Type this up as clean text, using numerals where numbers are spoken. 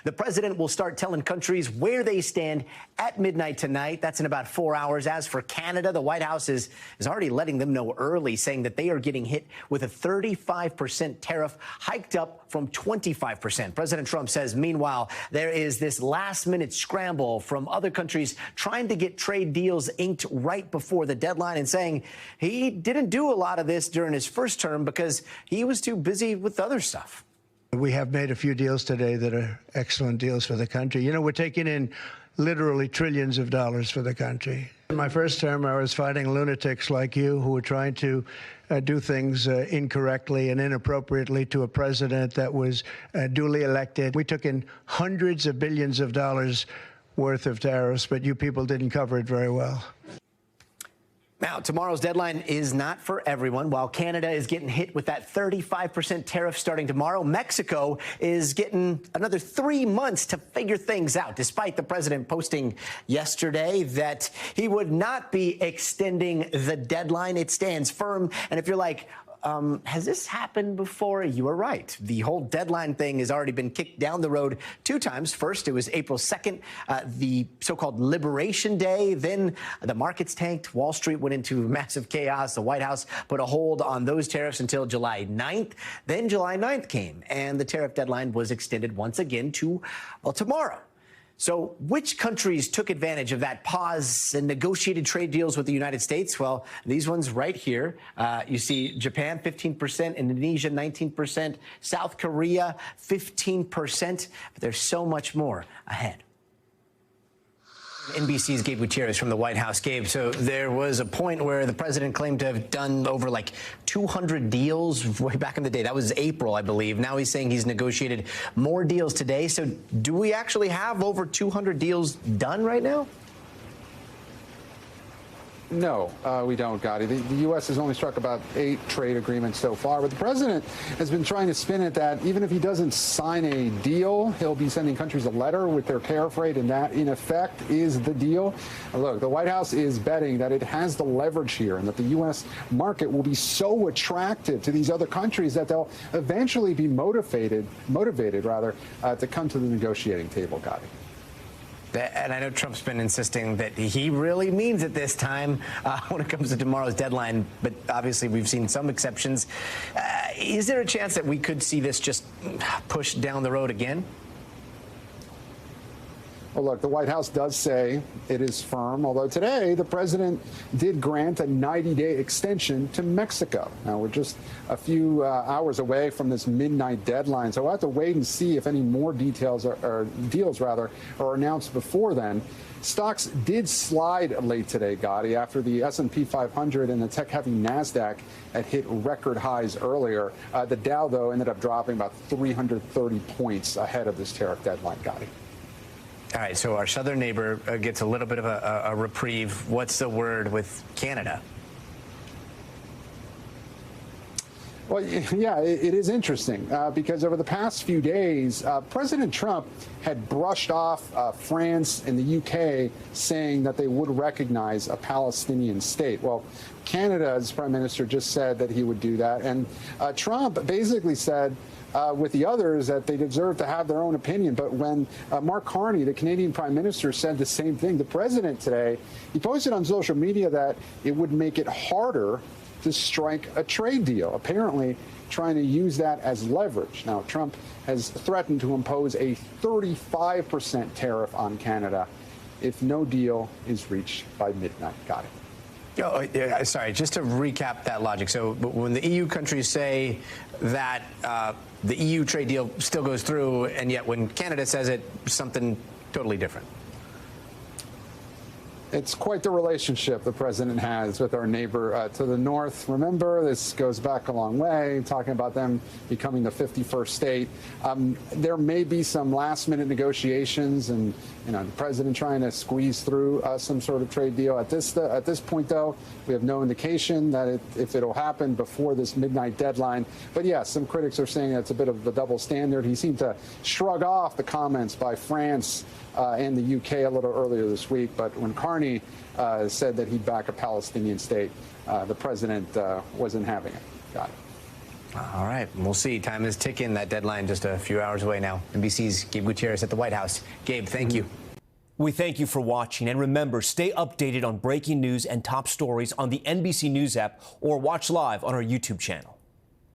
The president will start telling countries where they stand at midnight tonight. That's in about 4 hours. As for Canada, the White House is already letting them know early, saying that they are getting hit with a 35% tariff, hiked up from 25%. President Trump says, meanwhile, there is this last-minute scramble from other countries trying to get trade deals inked right before the deadline, and saying he didn't do a lot of this during his first term because he was too busy with other stuff. We have made a few deals today that are excellent deals for the country. You know, we're taking in literally trillions of dollars for the country. In my first term, I was fighting lunatics like you who were trying to do things incorrectly and inappropriately to a president that was duly elected. We took in hundreds of billions of dollars worth of tariffs, but you people didn't cover it very well. Now, tomorrow's deadline is not for everyone. While Canada is getting hit with that 35% tariff starting tomorrow, Mexico is getting another 3 months to figure things out, despite the president posting yesterday that he would not be extending the deadline. It stands firm. And if you're like, has this happened before? You are right. The whole deadline thing has already been kicked down the road 2 times. First, it was April 2nd, the so-called Liberation Day. Then the markets tanked. Wall Street went into massive chaos. The White House put a hold on those tariffs until July 9th. Then July 9th came, and the tariff deadline was extended once again to, well, tomorrow. So which countries took advantage of that pause and negotiated trade deals with the United States? Well, these ones right here. You see Japan, 15%, Indonesia, 19%, South Korea, 15%. But there's so much more ahead. NBC's Gabe Gutierrez from the White House. Gabe, so there was a point where the president claimed to have done over like 200 deals way back in the day. That was April, I believe. Now he's saying he's negotiated more deals today. So do we actually have over 200 deals done right now? No, we don't, Gotti. The U.S. has only struck about 8 trade agreements so far, but the president has been trying to spin it that even if he doesn't sign a deal, he'll be sending countries a letter with their tariff rate, and that, in effect, is the deal. Look, the White House is betting that it has the leverage here and that the U.S. market will be so attractive to these other countries that they'll eventually be motivated to come to the negotiating table, Gotti. And I know Trump's been insisting that he really means it this time when it comes to tomorrow's deadline, but obviously we've seen some exceptions. Is there a chance that we could see this just pushed down the road again? Well, look, the White House does say it is firm, although today the president did grant a 90-day extension to Mexico. Now, we're just a few hours away from this midnight deadline, so we'll have to wait and see if any more deals are announced before then. Stocks did slide late today, Gotti, after the S&P 500 and the tech-heavy NASDAQ had hit record highs earlier. The Dow, though, ended up dropping about 330 points ahead of this tariff deadline, Gotti. All right, so our southern neighbor gets a little bit of a reprieve. What's the word with Canada? Well, yeah, it is interesting because over the past few days, President Trump had brushed off France and the UK, saying that they would recognize a Palestinian state. Well, Canada's prime minister just said that he would do that. And Trump basically said with the others that they deserve to have their own opinion. But when Mark Carney, the Canadian prime minister, said the same thing, the president today, he posted on social media that it would make it harder to strike a trade deal, apparently trying to use that as leverage. Now, Trump has threatened to impose a 35% tariff on Canada if no deal is reached by midnight. Got it. Oh, yeah, sorry, just to recap that logic. So when the EU countries say that the EU trade deal still goes through, and yet when Canada says it, something totally different. It's quite the relationship the president has with our neighbor to the north. Remember, this goes back a long way, talking about them becoming the 51st state. There may be some last-minute negotiations, and the president trying to squeeze through some sort of trade deal. At this point, though, we have no indication that if it'll happen before this midnight deadline. But yes, some critics are saying it's a bit of a double standard. He seemed to shrug off the comments by France and the UK a little earlier this week. But when Carney said that he'd back a Palestinian state, the president wasn't having it. Got it. All right, we'll see. Time is ticking. That deadline just a few hours away now. NBC's Gabe Gutierrez at the White House. Gabe, thank you. We thank you for watching, and remember, stay updated on breaking news and top stories on the NBC News app or watch live on our YouTube channel.